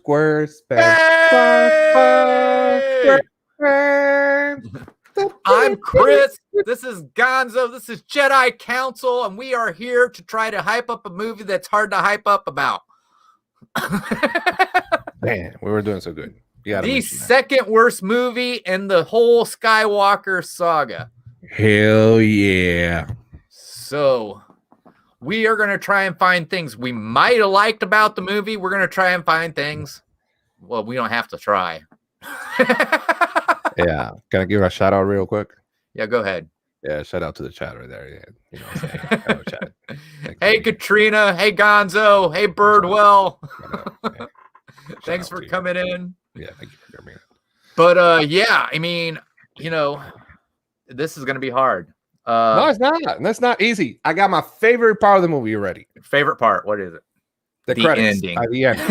square, square, Hey! square. I'm Chris. This is Gonzo. This is Jedi Council, and we are here to try to hype up a movie that's hard to hype up about. Man, we were doing so good. The second worst movie in the whole Skywalker saga. Hell yeah. So we are going to try and find things we might have liked about the movie. We're going to try and find things. Well, we don't have to try. Yeah. Can I give a shout out real quick? Yeah, go ahead. Yeah, shout out to the chat right there. Yeah, you know what I'm saying? Hello, chat. Hey, Katrina. Hey, Gonzo. Hey, Birdwell. Thanks for coming in. Yeah, thank you for coming in. But yeah, I mean, you know, this is going to be hard. No, it's not. That's not easy. I got my favorite part of the movie already. Favorite part? What is it? The credits ending. At the end.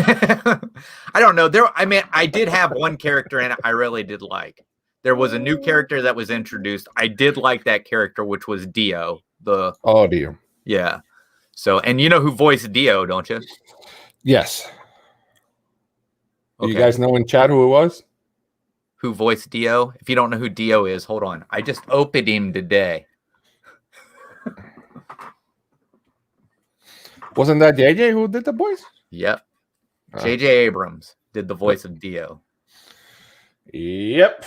I don't know. I did have one character in it I really did like. There was a new character that was introduced. I did like that character, which was Dio. Oh, Dio. Yeah. So, and you know who voiced Dio, don't you? Yes. Okay. You guys know in chat who it was? Who voiced Dio? If you don't know who Dio is, hold on. I just opened him today. Wasn't that JJ who did the voice? Yep. JJ Abrams did the voice of Dio. Yep.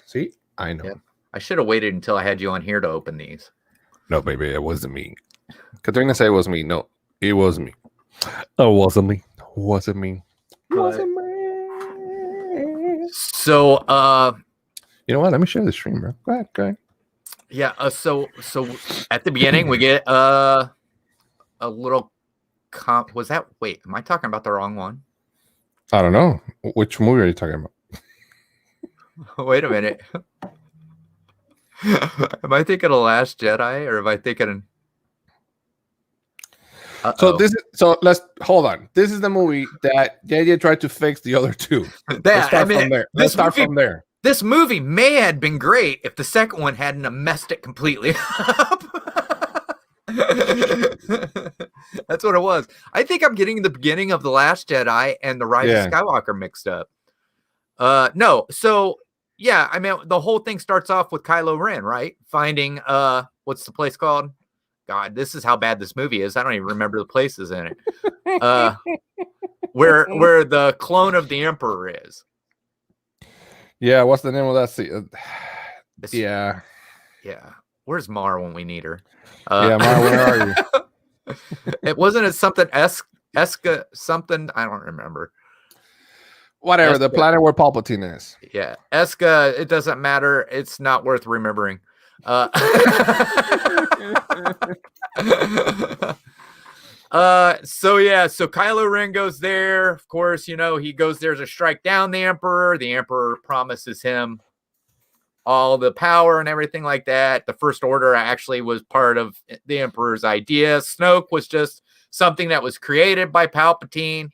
See? I know. Yep. I should have waited until I had you on here to open these. No, baby, it wasn't me. Katrina said it was me. No, it was me. Oh, it wasn't me. Wasn't me. Wasn't me. So, you know what? Let me share the stream, bro. Go ahead. Yeah. So at the beginning we get a little comp. Was that? Wait, am I talking about the wrong one? I don't know. Which movie are you talking about? Wait a minute. Am I thinking of Last Jedi, or am I thinking? So let's hold on. This is the movie that JJ tried to fix the other two. Let's start from there. Let's start from there. This movie may have been great if the second one hadn't messed it completely up. That's what it was. I think I'm getting the beginning of The Last Jedi and The Rise of Skywalker mixed up. No. So, yeah, I mean, the whole thing starts off with Kylo Ren, right? Finding, what's the place called? God, this is how bad this movie is. I don't even remember the places in it. Where the clone of the Emperor is. Yeah, what's the name of that scene? Yeah. Where's Mar when we need her? Mar, where are you? It wasn't something Eska something. I don't remember. Whatever, the planet where Palpatine is. Yeah, Eska. It doesn't matter. It's not worth remembering. So Kylo Ren goes there. Of course, you know, he goes there to strike down the Emperor. The Emperor promises him all the power and everything like that. The First Order actually was part of the Emperor's idea. Snoke was just something that was created by Palpatine.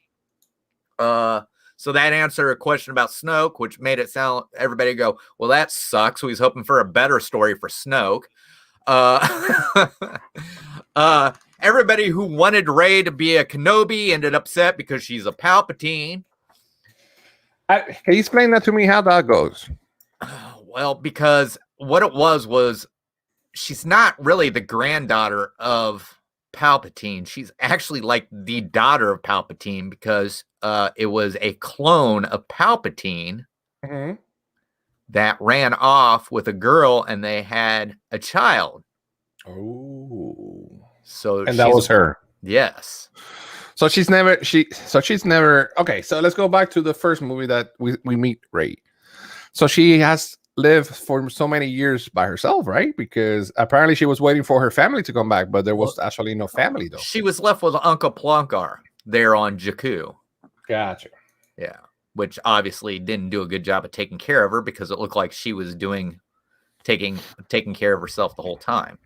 So that answered a question about Snoke, which made it sound everybody go, well, that sucks. So he's hoping for a better story for Snoke. Everybody who wanted Rey to be a Kenobi ended upset because she's a Palpatine. Can you explain that to me, how that goes? Well, because what it was she's not really the granddaughter of Palpatine. She's actually like the daughter of Palpatine because it was a clone of Palpatine that ran off with a girl and they had a child. Oh. And that was her. Yes. So she's never okay, so let's go back to the first movie that we meet Rey. So she has lived for so many years by herself, right? Because apparently she was waiting for her family to come back, but there was actually no family though. She was left with Uncle Plunkar there on Jakku. Gotcha. Yeah. Which obviously didn't do a good job of taking care of her because it looked like she was taking care of herself the whole time.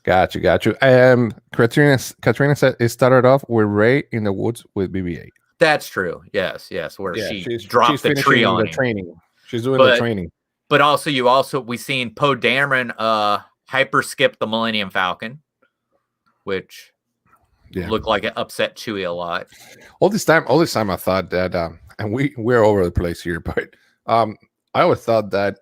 Gotcha. Katrina said it started off with Rey in the woods with BB-8. That's true. Yes. Where she dropped the tree on him. Training. She's doing the training. But we seen Poe Dameron hyper skip the Millennium Falcon, which looked like it upset Chewie a lot. All this time I thought that and we're over the place here, but I always thought that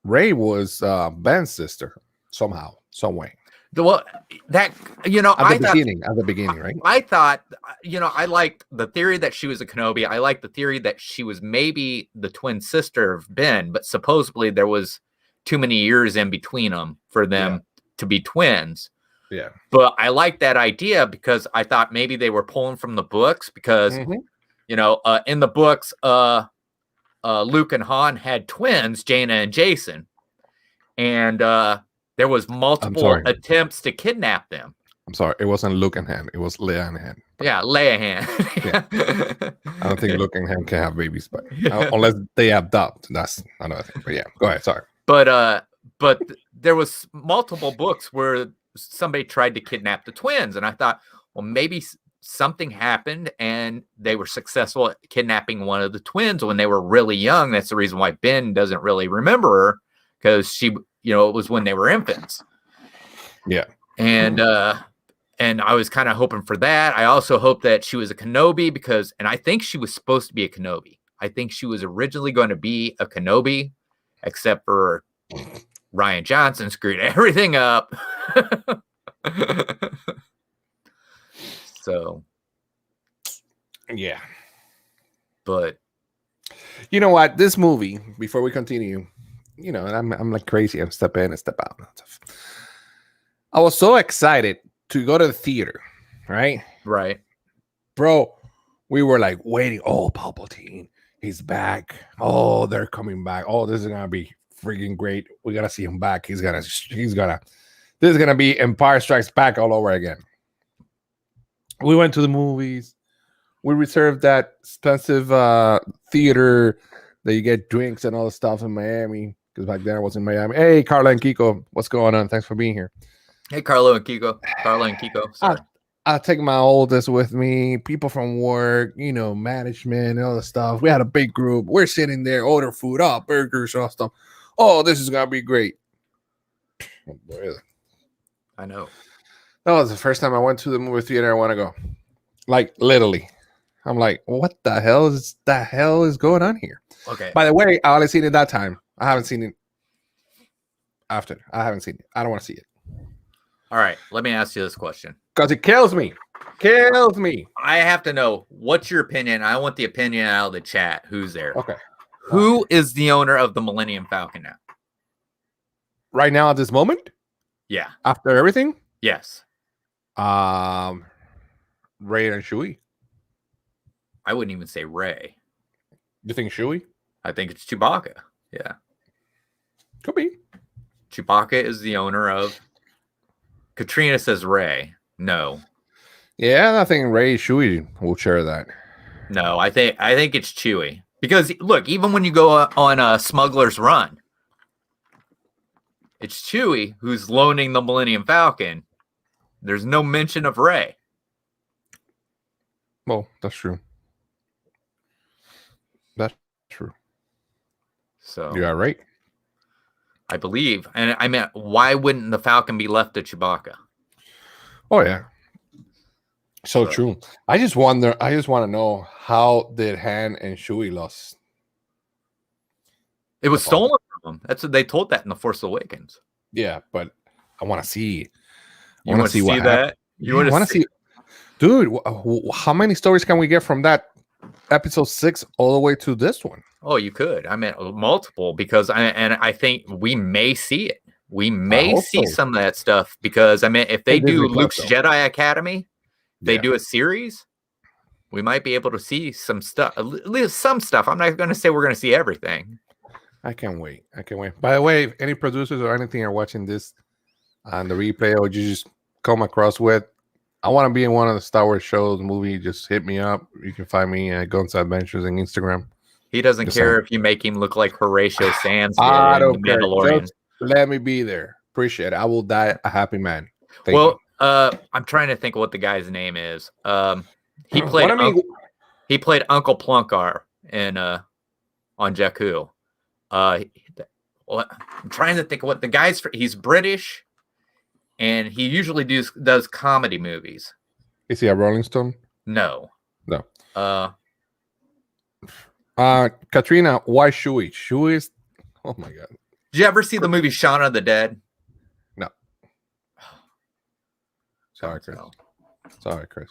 Ray was Ben's sister somehow, some way. Well, that At the beginning, right? I thought, I liked the theory that she was a Kenobi. I liked the theory that she was maybe the twin sister of Ben, but supposedly there was too many years in between them for them to be twins. Yeah. But I liked that idea because I thought maybe they were pulling from the books because, in the books, Luke and Han had twins, Jaina and Jason. And there was multiple attempts to kidnap them. I'm sorry, it wasn't Luke and Han. It was Leia and Han. Yeah, Leia Han. Yeah. I don't think Luke and Han can have babies, but unless they adopt, that's another thing. But yeah, go ahead. Sorry. But there was multiple books where somebody tried to kidnap the twins, and I thought, well, maybe something happened and they were successful at kidnapping one of the twins when they were really young. That's the reason why Ben doesn't really remember her, because she, it was when they were infants. Yeah. And I was kind of hoping for that. I also hoped that she was a Kenobi and I think she was supposed to be a Kenobi. I think she was originally going to be a Kenobi, except for Rian Johnson screwed everything up. So, yeah. But you know what? This movie, before we continue, and I'm like crazy. I'm step in and step out. I was so excited to go to the theater, right? Right. Bro, we were like waiting. Oh, Palpatine, he's back. Oh, they're coming back. Oh, this is gonna be freaking great. We gotta see him back. This is gonna be Empire Strikes Back all over again. We went to the movies. We reserved that expensive theater that you get drinks and all the stuff in Miami, because back then I was in Miami. Hey, Carla and Kiko, what's going on? Thanks for being here. Hey, Carla and Kiko. Sorry. I take my oldest with me, people from work, management, and all the stuff. We had a big group. We're sitting there, order food, burgers, all stuff. Oh, this is gonna be great. Oh, boy. I know. That was the first time I went to the movie theater. I want to go, like, literally. I'm like, what the hell is going on here? Okay. By the way, I only seen it that time. I haven't seen it after. I haven't seen it. I don't want to see it. All right. Let me ask you this question. Because it kills me. Kills me. I have to know, what's your opinion? I want the opinion out of the chat. Who's there? Okay. Who is the owner of the Millennium Falcon now? Right now at this moment? Yeah. After everything? Yes. Ray and Chewie. I wouldn't even say Ray. You think Chewie? I think it's Chewbacca. Yeah. Could be. Chewbacca is the owner of. Katrina says Ray. No. Yeah, I think Ray and Chewie will share that. No, I think it's Chewie. Because look, even when you go on a Smuggler's Run, it's Chewie who's loaning the Millennium Falcon. There's no mention of Ray. Well, that's true. That's true. So you are right. I believe. And I mean, why wouldn't the Falcon be left to Chewbacca? Oh, yeah. So true. I just want to know, how did Han and Chewie lost? It was stolen from them. That's what they told that in The Force Awakens. Yeah, but I want to see. You want to see that? Happened. You want to see? Dude, how many stories can we get from that episode 6 all the way to this one? Oh, you could. I mean, multiple, because I think we may see it. We may see some of that stuff, because I mean, if they do Luke's Jedi Academy, they do a series, we might be able to see some stuff. At least some stuff. I'm not going to say we're going to see everything. I can't wait. By the way, if any producers or anything are watching this on the replay, or you just come across with, I want to be in one of the Star Wars shows, movie, just hit me up. You can find me at Gonzo Adventures on Instagram. He doesn't care if you make him look like Horatio Sands. I don't care. Just let me be there. Appreciate it. I will die a happy man. Thank you. I'm trying to think of what the guy's name is. He played Uncle Plunkar in on Jakku. I'm trying to think of what the guy's. He's British, and he usually does comedy movies. Is he a Rolling Stone? No. Katrina, why Chewie? Chewie is, oh my god. Did you ever see the movie Shaun of the Dead? No. Sorry, Chris. No. Sorry, Chris.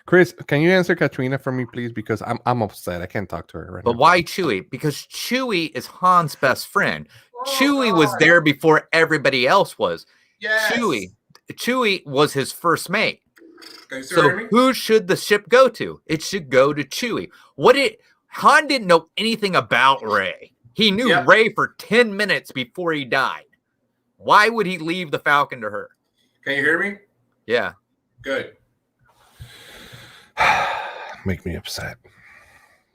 Chris, can you answer Katrina for me, please? Because I'm upset. I can't talk to her right now. But why Chewie? Because Chewie is Han's best friend. Chewie was there before everybody else was. Yes. Chewie was his first mate. So who should the ship go to? It should go to Chewie. Han didn't know anything about Rey. He knew Rey for 10 minutes before he died. Why would he leave the Falcon to her? Can you hear me? Yeah. Good. Make me upset.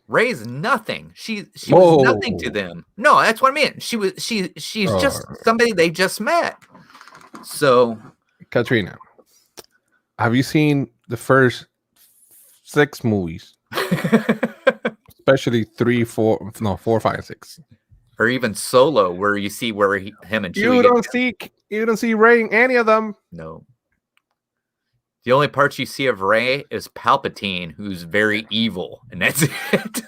Rey's nothing. She was nothing to them. No, that's what I mean. She's just somebody they just met. So, Katrina, have you seen the first 6 movies? Especially 3, 4, 5, 6. Or even Solo, where you see where him and Chewie you don't see Rey in any of them. No. The only parts you see of Rey is Palpatine, who's very evil, and that's it.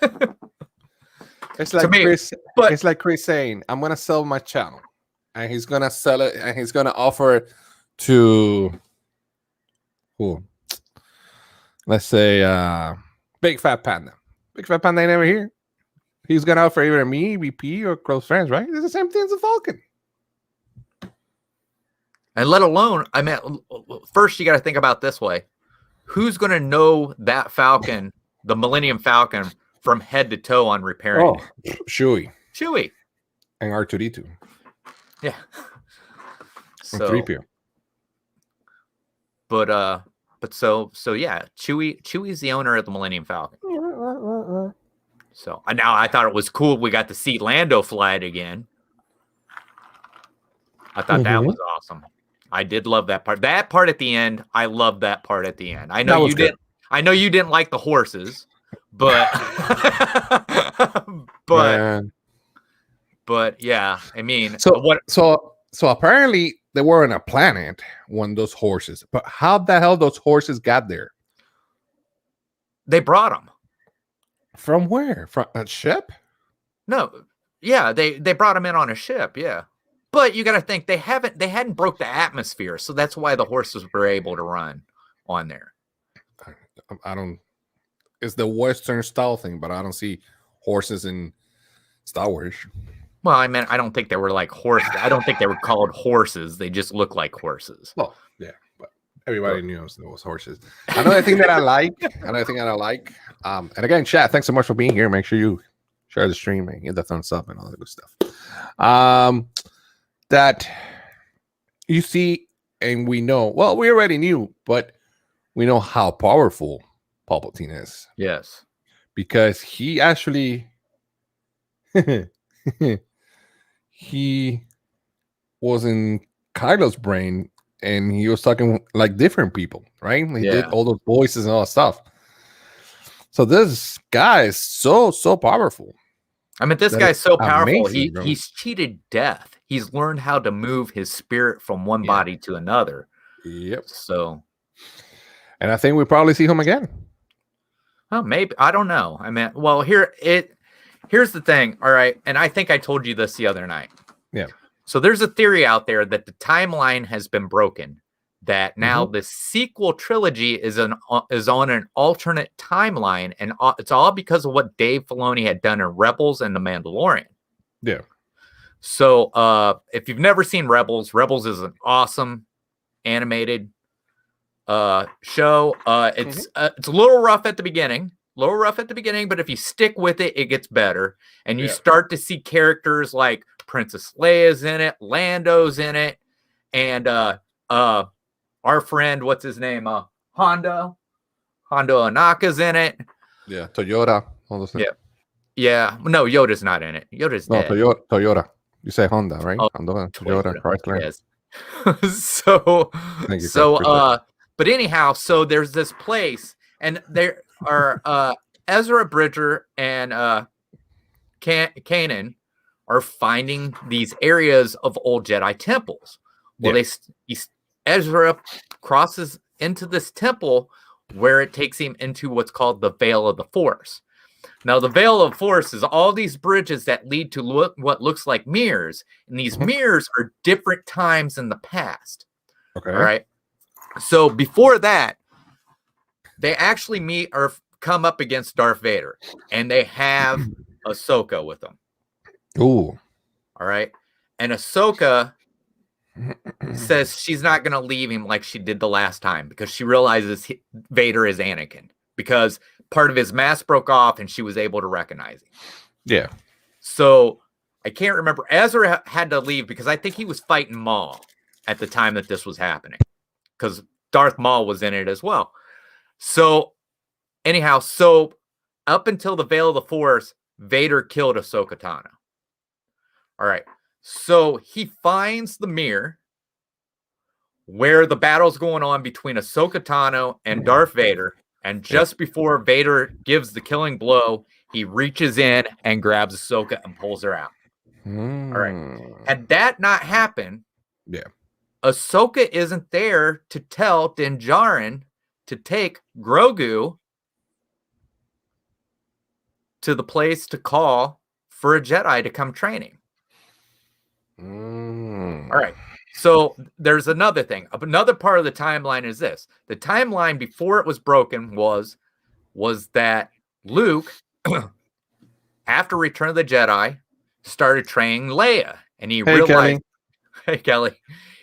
It's like Chris saying, "I'm gonna sell my channel," and he's gonna sell it, and he's gonna offer it to who? Let's say Big Fat Panda. Big Fat Panda ain't never here. He's gonna offer either me, VP, or close friends, right? It's the same thing as a Falcon. And let alone, I mean, first you got to think about this way: who's going to know that Falcon, the Millennium Falcon, from head to toe on repairing? Oh, Chewie, and R2D2. Yeah. So 3PO. But so yeah, Chewie's the owner of the Millennium Falcon. So now I thought it was cool we got to see Lando fly it again. I thought that was awesome. I did love that part. That part at the end, I loved that part at the end. I know you didn't. I know you didn't like the horses, but but yeah, I mean, so apparently they were on a planet when those horses. But how the hell those horses got there? They brought them. From where? From a ship? No. Yeah, they brought them in on a ship, yeah. But you got to think they hadn't broke the atmosphere, so that's why the horses were able to run on there. I don't. It's the Western style thing, but I don't see horses in Star Wars. Well, I mean, I don't think they were like horses. I don't think they were called horses. They just look like horses. Well, yeah, but everybody knew it was horses. Another thing that I like. And again, chat. Thanks so much for being here. Make sure you share the stream and hit the thumbs up and all that good stuff. That you see, and we know. Well, we already knew, but we know how powerful Palpatine is. Yes, because he actually he was in Kylo's brain, and he was talking like different people, right? He did all those voices and all that stuff. So this guy is so powerful. I mean, this guy's so powerful. He's cheated death. He's learned how to move his spirit from one body to another. Yep. So, and I think we probably see him again. Oh, maybe. I don't know. I mean, well, here's the thing. All right. And I think I told you this the other night. Yeah. So there's a theory out there that the timeline has been broken, that now the sequel trilogy is on an alternate timeline, and it's all because of what Dave Filoni had done in Rebels and The Mandalorian. Yeah. So if you've never seen Rebels is an awesome animated show. It's a little rough at the beginning, but if you stick with it, it gets better, and you start to see characters like Princess Leia's in it, Lando's in it, and our friend, what's his name? Hondo Anaka's in it. Yeah, Toyota. All those things. Yeah. No, Yoda's not in it. Yoda's dead. Toyota. You say Honda, right? Oh, Honda, Toyota, Chrysler. Yes. But anyhow, so there's this place, and there are Ezra Bridger and Kanan are finding these areas of old Jedi temples. Well, Ezra crosses into this temple where it takes him into what's called the Veil of the Force. Now, the Veil of Force is all these bridges that lead to what looks like mirrors. And these mirrors are different times in the past. Okay. All right. So before that, they actually meet or come up against Darth Vader. And they have Ahsoka with them. Ooh. All right. And Ahsoka says she's not going to leave him like she did the last time because she realizes Vader is Anakin. Because part of his mask broke off and she was able to recognize him. Yeah. So I can't remember. Ezra had to leave because I think he was fighting Maul at the time that this was happening. Because Darth Maul was in it as well. So anyhow, up until the Veil of the Force, Vader killed Ahsoka Tano. All right. So he finds the mirror where the battle's going on between Ahsoka Tano and Darth Vader. And just before Vader gives the killing blow, he reaches in and grabs Ahsoka and pulls her out. All right. Had that not happened, Ahsoka isn't there to tell Din Djarin to take Grogu to the place to call for a Jedi to come training. All right. So there's another thing. Another part of the timeline is this. The timeline before it was broken was that Luke, after Return of the Jedi, started training Leia. And he realized, hey, Kelly,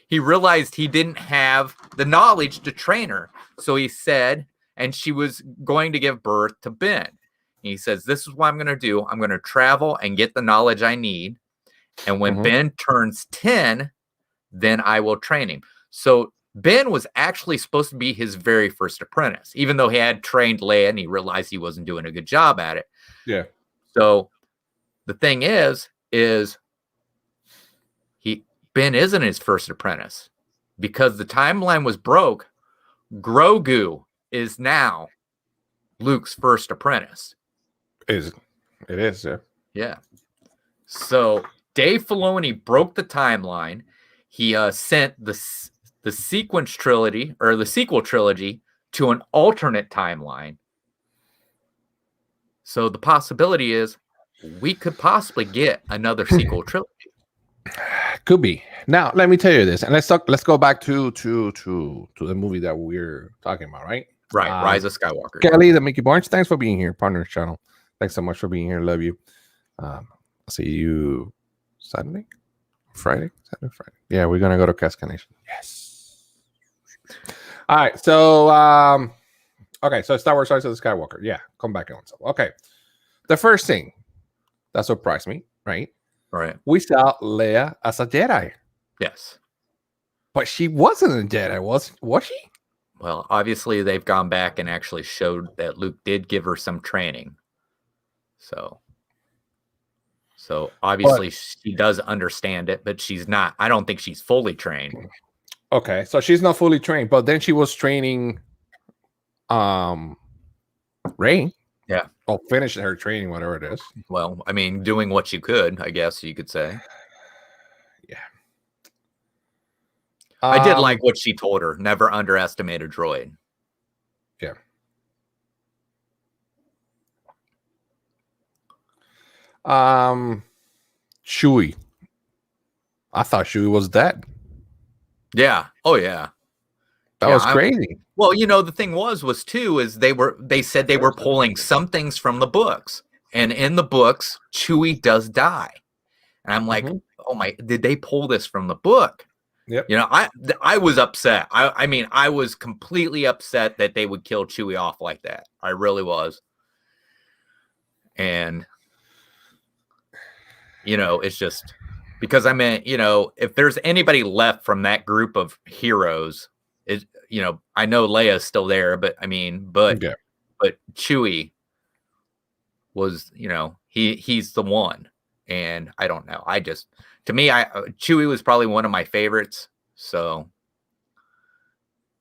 he realized he didn't have the knowledge to train her. So he said, and she was going to give birth to Ben. And he says, this is what I'm going to do. I'm going to travel and get the knowledge I need. And when Ben turns 10, then I will train him. So Ben was actually supposed to be his very first apprentice, even though he had trained Leia and he realized he wasn't doing a good job at it. Yeah. So the thing is Ben isn't his first apprentice because the timeline was broke. Grogu is now Luke's first apprentice. It is, yeah. Yeah. So Dave Filoni broke the timeline. He sent the sequence trilogy or the sequel trilogy to an alternate timeline. So the possibility is we could possibly get another sequel trilogy. Could be. Now, let me tell you this, and let's go back to the movie that we're talking about, right? Right, Rise of Skywalker. Kelly, the Mickey Barnes, thanks for being here, Partners Channel. Thanks so much for being here. Love you. I'll see you Saturday, Friday. Yeah, we're gonna go to Casca Nation. Yes. All right. So, okay. So Star Wars: Rise of the Skywalker. Yeah, come back on. Okay. The first thing that surprised me, right? Right. We saw Leia as a Jedi. Yes. But she wasn't a Jedi, was she? Well, obviously they've gone back and actually showed that Luke did give her some training. So obviously she does understand it, but she's not. I don't think she's fully trained. Okay, so she's not fully trained, but then she was training Rey. Yeah. Or finished her training, whatever it is. Well, I mean, doing what you could, I guess you could say. Yeah. I did like what she told her. Never underestimate a droid. Yeah. Chewie. I thought Chewie was dead. Yeah. Oh yeah. That was crazy. Well, the thing was they said they were pulling some things from the books, and in the books, Chewie does die, and I'm like, oh my, did they pull this from the book? Yep. I was upset. I mean, I was completely upset that they would kill Chewie off like that. I really was, and it's just because I mean, if there's anybody left from that group of heroes. I know Leia's still there, but Chewie was, he's the one, and I don't know. Chewie was probably one of my favorites. So,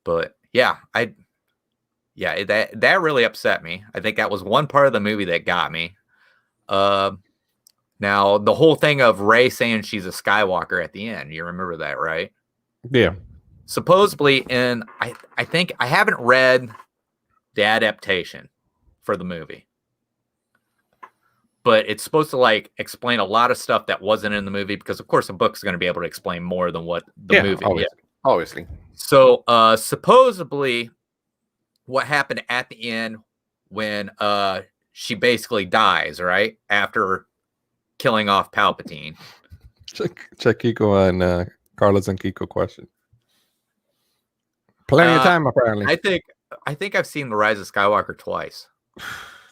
but yeah, that really upset me. I think that was one part of the movie that got me. Now the whole thing of Rey saying she's a Skywalker at the end, you remember that, right? Yeah. Supposedly, I think I haven't read the adaptation for the movie. but it's supposed to like explain a lot of stuff that wasn't in the movie because, of course, a book's going to be able to explain more than what the movie. Obviously. So supposedly, what happened at the end when she basically dies, right after killing off Palpatine. Check Kiko and Carlos and Kiko question. Plenty of time, apparently. I think I've seen The Rise of Skywalker twice.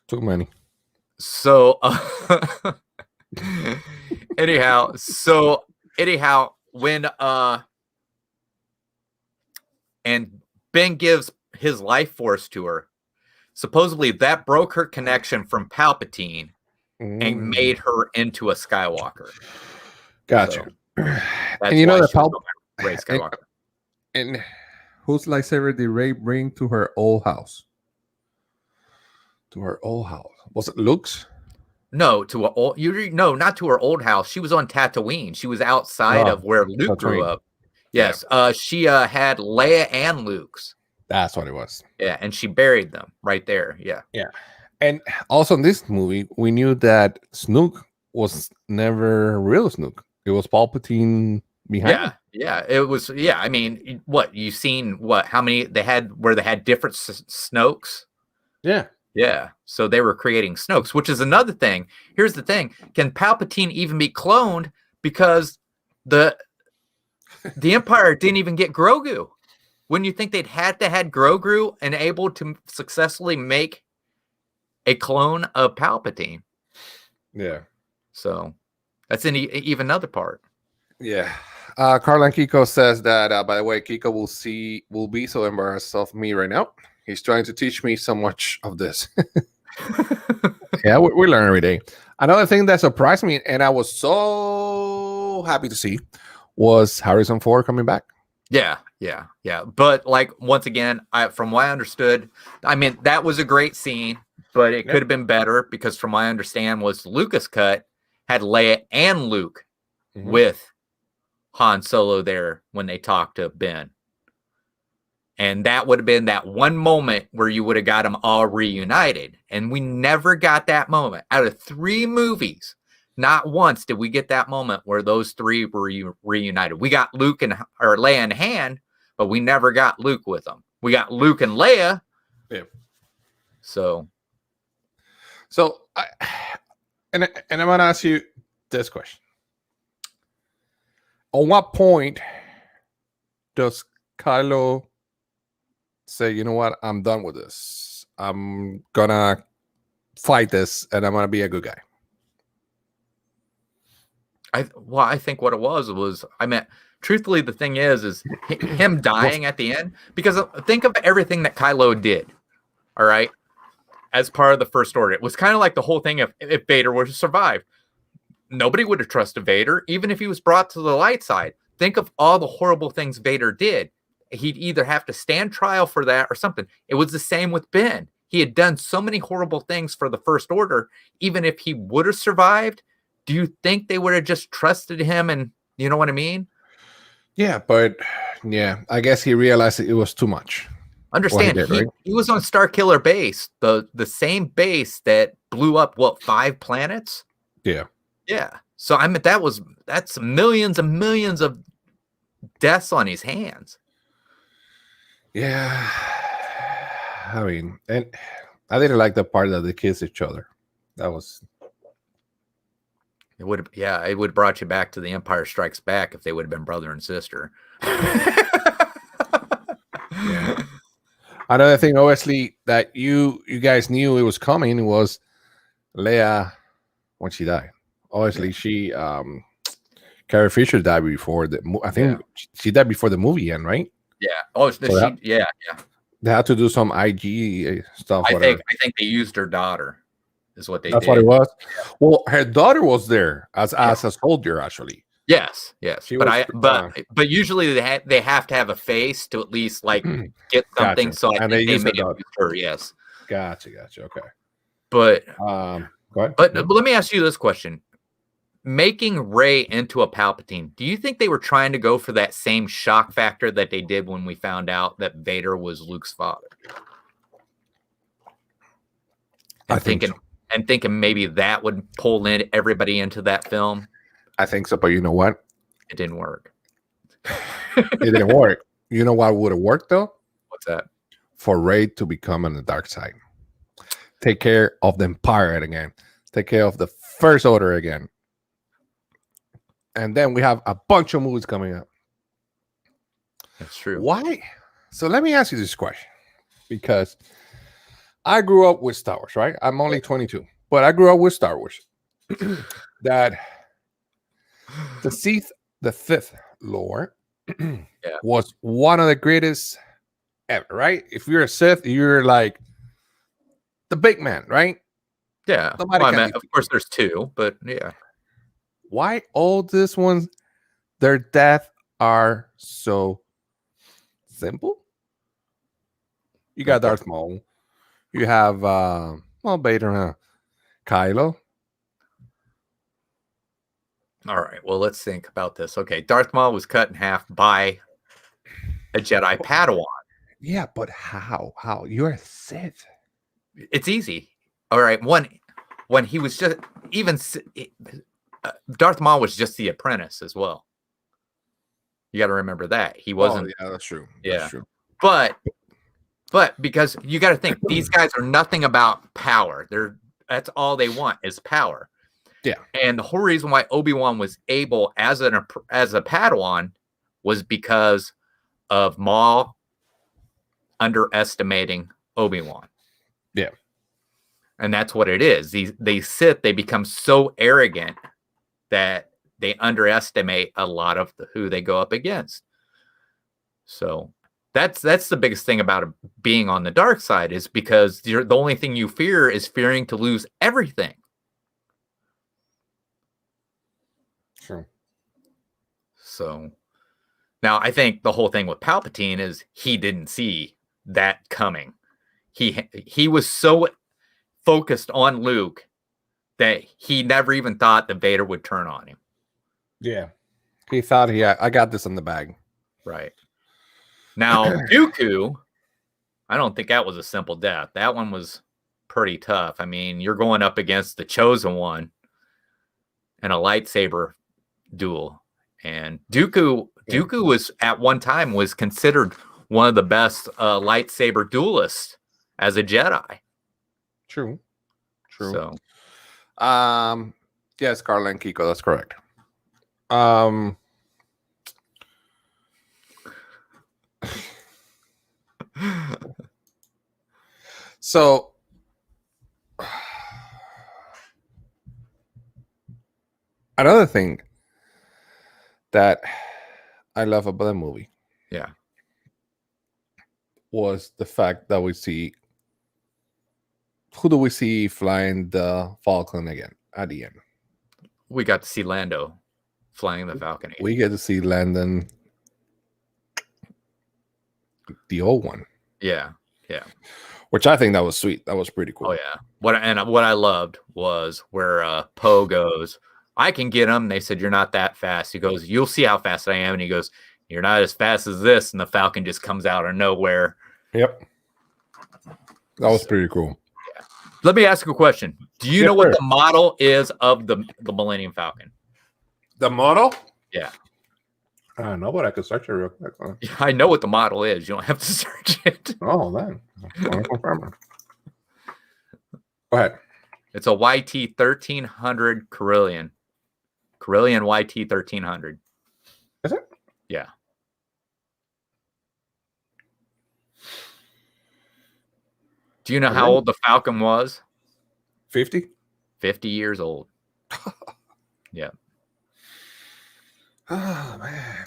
Too many. So anyhow, when and Ben gives his life force to her, supposedly that broke her connection from Palpatine and made her into a Skywalker. Gotcha. So, and you know that Rey Skywalker. And whose lightsaber did Rey bring to her old house? To her old house. Was it Luke's? No, not to her old house. She was on Tatooine. She was outside of where Luke grew up. Yes. Yeah. She had Leia and Luke's. That's what it was. Yeah, and she buried them right there. Yeah. Yeah. And also in this movie, we knew that Snoke was never real Snoke. It was Palpatine behind him. Yeah. It was. Yeah. I mean, you seen how many they had where they had different Snokes? Yeah. Yeah. So they were creating Snokes, which is another thing. Here's the thing. Can Palpatine even be cloned? Because the Empire didn't even get Grogu. Wouldn't you think they'd had to had Grogu and able to successfully make a clone of Palpatine? Yeah. So that's even another part. Yeah. Carl and Kiko says that, by the way, Kiko will be so embarrassed of me right now. He's trying to teach me so much of this. Yeah, we learn every day. Another thing that surprised me, and I was so happy to see, was Harrison Ford coming back. Yeah. But like once again, from what I understood, I mean that was a great scene, but it could have been better because from what I understand was Lucas cut had Leia and Luke with Han Solo there when they talked to Ben. And that would have been that one moment where you would have got them all reunited. And we never got that moment. Out of 3 movies, not once did we get that moment where those 3 were reunited. We got Leia and Han, but we never got Luke with them. We got Luke and Leia. Yeah. So I'm going to ask you this question. On what point does Kylo say, you know what, I'm done with this. I'm going to fight this and I'm going to be a good guy? I think what it was, I mean, truthfully, the thing is him dying at the end, because think of everything that Kylo did, all right, as part of the First Order. It was kind of like the whole thing of if Vader were to survive. Nobody would have trusted Vader, even if he was brought to the light side. Think of all the horrible things Vader did. He'd either have to stand trial for that or something. It was the same with Ben. He had done so many horrible things for the First Order. Even if he would have survived, do you think they would have just trusted him? And you know what I mean? Yeah, but yeah, I guess he realized it was too much. Understand, he was on Starkiller Base, the same base that blew up, 5 planets? Yeah. Yeah. So I mean, that's millions and millions of deaths on his hands. Yeah. I mean, and I didn't like the part that they kissed each other. That was. It would have brought you back to The Empire Strikes Back if they would have been brother and sister. Yeah. Another thing, obviously, that you guys knew it was coming was Leia when she died. Obviously, she Carrie Fisher died before I think she died before the movie end, right? Yeah. Oh, yeah. They had to do some IG stuff. I think they used her daughter. Is what they That's did. what it was. Well, her daughter was there as a soldier, actually. Yes. But usually they have to have a face to at least like get something. Gotcha. So I think they may have used her. Yes. Gotcha. Okay. But go ahead. But let me ask you this question: making Rey into a Palpatine, do you think they were trying to go for that same shock factor that they did when we found out that Vader was Luke's father? I think so. and thinking maybe that would pull in everybody into that film. I think so, but you know what? It didn't work. It didn't work. You know what would have worked though? What's that? For Rey to become on the dark side. Take care of the Empire again. Take care of the First Order again. And then we have a bunch of movies coming up. That's true. Why? So let me ask you this question. Because I grew up with Star Wars, right? I'm only 22. But I grew up with Star Wars. That the Sith, the fifth Lord, was one of the greatest ever, right? If you're a Sith, you're like the big man, right? Yeah. Well, of course, there's two, but yeah. Why all these ones, their death are so simple? You got Darth Maul. You have Vader, Kylo. All right. Well, let's think about this. Okay, Darth Maul was cut in half by a Jedi Padawan. Yeah, but how? How? You're a Sith. It's easy. All right. When he was just Darth Maul was just the apprentice as well. You got to remember that he wasn't. Oh, yeah, that's true. Yeah, that's true. But because you got to think these guys are nothing about power. That's all they want is power. Yeah. And the whole reason why Obi-Wan was able as a Padawan was because of Maul underestimating Obi-Wan. Yeah. And that's what it is. They become so arrogant that they underestimate a lot of who they go up against. So that's the biggest thing about being on the dark side is because the only thing you fear is fearing to lose everything. True. So now I think the whole thing with Palpatine is he didn't see that coming. He was so focused on Luke that he never even thought that Vader would turn on him. Yeah. He thought I got this in the bag. Right. Now, Dooku, I don't think that was a simple death. That one was pretty tough. I mean, you're going up against the Chosen One in a lightsaber duel. And Dooku was at one time was considered one of the best lightsaber duelists as a Jedi. True. So, yes, Carla and Kiko, that's correct. So another thing that I love about the movie, was the fact that we see who do we see flying the Falcon again at the end? We got to see Lando flying the Falcon. We get to see Landon, the old one. Yeah. Which I think that was sweet. That was pretty cool. Oh yeah. What I loved was where Poe goes, I can get him. They said, you're not that fast. He goes, you'll see how fast I am. And he goes, you're not as fast as this. And the Falcon just comes out of nowhere. Yep. That was pretty cool. Yeah. Let me ask you a question. Do you know what the model is of the Millennium Falcon? The model? Yeah. I don't know, but I could search it real quick. I know what the model is. You don't have to search it. Oh, man. I'm confirming. Go ahead. It's a YT 1300 Carillion. Carillion YT 1300. Is it? Yeah. Do you know how old the Falcon was? 50? 50 years old. Yeah. Oh man.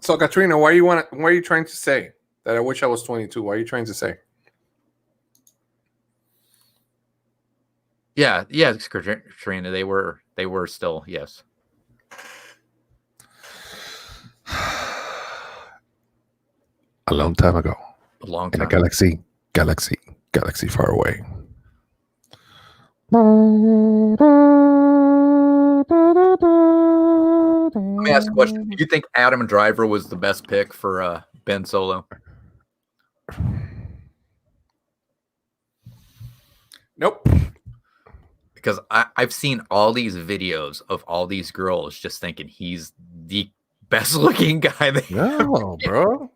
So Katrina, what are you trying to say? That I wish I was 22. What are you trying to say? Yeah, Katrina, they were still, yes. A long time ago. A long time. In a galaxy far away. Let me ask a question. Do you think Adam Driver was the best pick for Ben Solo? Nope. because I've seen all these videos of all these girls just thinking he's the best looking guy they No, bro.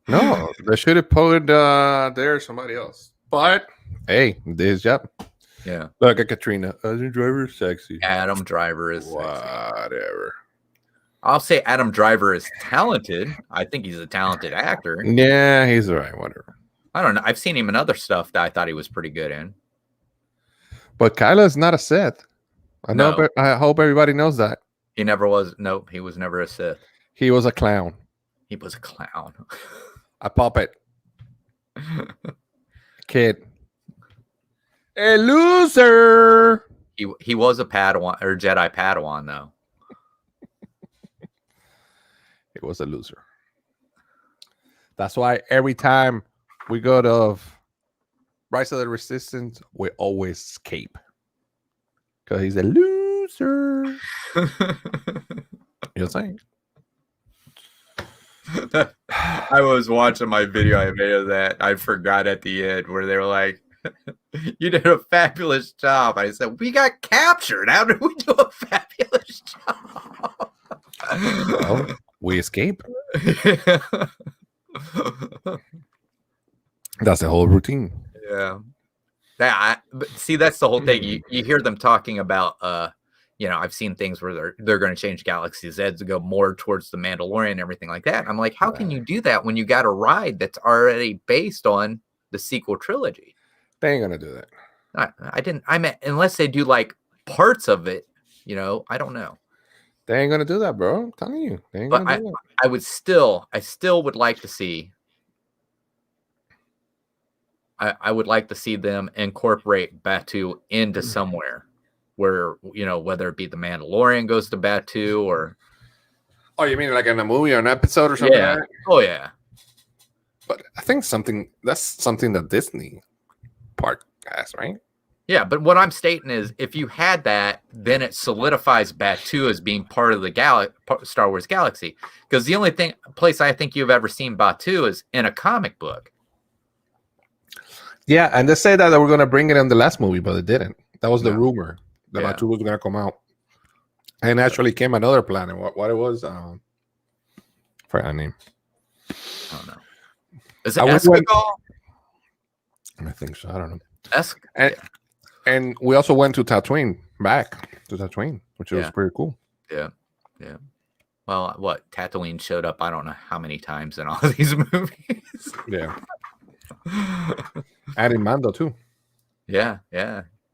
No, they should have put there somebody else. But hey, this job. Yeah. Look at Katrina. Adam Driver is sexy. Adam Driver is sexy. Whatever. I'll say Adam Driver is talented. I think he's a talented actor. Yeah, he's all right. Whatever. I don't know. I've seen him in other stuff that I thought he was pretty good in. But Kyla's not a Sith. No. I hope everybody knows that. He never was. Nope. He was never a Sith. He was a clown. He was a clown. A puppet. Kid. A loser. He was a Padawan or Jedi Padawan though. He was a loser. That's why every time we go to Rise of the Resistance, we always escape. Because he's a loser. You're saying? I was watching my video I made of that. I forgot at the end where they were like, you did a fabulous job. I said, we got captured. How did we do a fabulous job? Well, we escape. That's the whole routine. Yeah. But see, that's the whole thing. You hear them talking about, I've seen things where they're going to change Galaxy's Edge to go more towards the Mandalorian and everything like that. I'm like, how can you do that when you got a ride that's already based on the sequel trilogy? They ain't gonna do that. I meant unless they do like parts of it, I don't know. They ain't gonna do that, bro. I'm telling you, they ain't gonna do that. I still would like to see. I would like to see them incorporate Batu into somewhere where, whether it be the Mandalorian goes to Batu or. Oh, you mean like in a movie or an episode or something? Yeah. Like that? Oh yeah. But I think that's something that Disney part has, right? Yeah, but what I'm stating is, if you had that, then it solidifies Batu as being part of the Star Wars galaxy. Because the only place I think you've ever seen Batu is in a comic book. Yeah, and they say that they were going to bring it in the last movie, but they didn't. That was the rumor that Batu was going to come out. And actually came another planet. What it was? For a name. I don't know. Is it Escargot? I think so. I don't know. And we also went to Tatooine, which was pretty cool. Yeah. Yeah. Well, Tatooine showed up, I don't know how many times in all of these movies. Yeah. And in Mando, too. Yeah.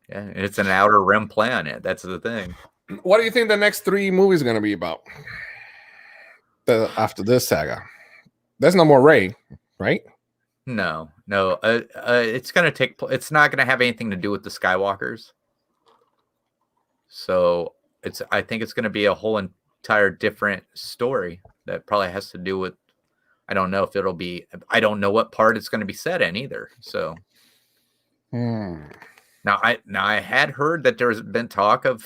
It's an outer rim planet. That's the thing. What do you think the next 3 movies are going to be about? After this saga? There's no more Rey, right? No. It's going to take. It's not going to have anything to do with the Skywalkers. So I think it's going to be a whole entire different story that probably has to do with. I don't know if it'll be. I don't know what part it's going to be set in either. So. Now I had heard that there's been talk of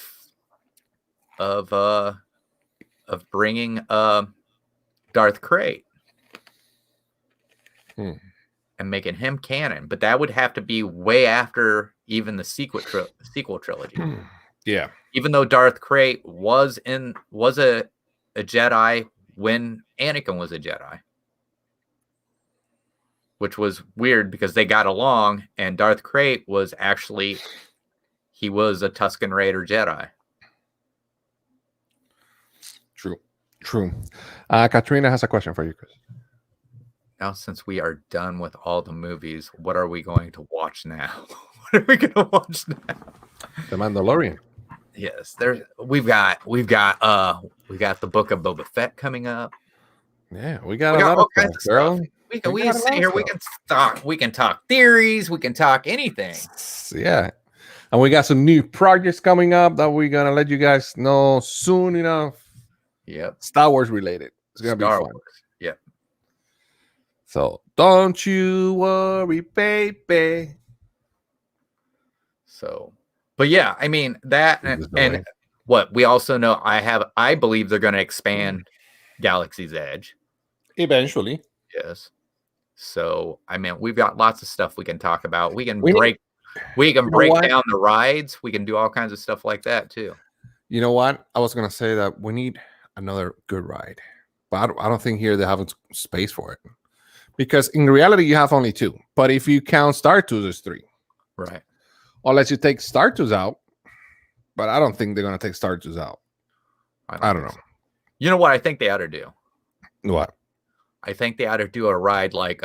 bringing Darth Krayt. And making him canon, but that would have to be way after even the sequel trilogy. Yeah. Even though Darth Krayt was a Jedi when Anakin was a Jedi, which was weird because they got along, and Darth Krayt was a Tusken Raider Jedi. True. Katrina has a question for you, Chris. Now, since we are done with all the movies, what are we going to watch now? What are we going to watch now? The Mandalorian. Yes, we've got the Book of Boba Fett coming up. Yeah, we got a lot of stuff, girl. We can sit here. We can talk theories. We can talk anything. Yeah, and we got some new projects coming up that we're gonna let you guys know soon enough. Yep, Star Wars related. It's gonna be fun. Wars. Yep. So don't you worry, baby. So, but yeah, I mean that, and what we also know, I believe they're going to expand Galaxy's Edge eventually. Yes. So, I mean, we've got lots of stuff we can talk about. We can We can You know break what? down the rides. We can do all kinds of stuff like that too. You know what? I was gonna say that we need another good ride, but I don't think here they have space for it because in reality you have only two. But if you count Star Tours, there's three. Right. Unless you take Star Tours out, but I don't think they're gonna take Star Tours out. I don't know. So. You know what I think they ought to do? What? I think they ought to do a ride like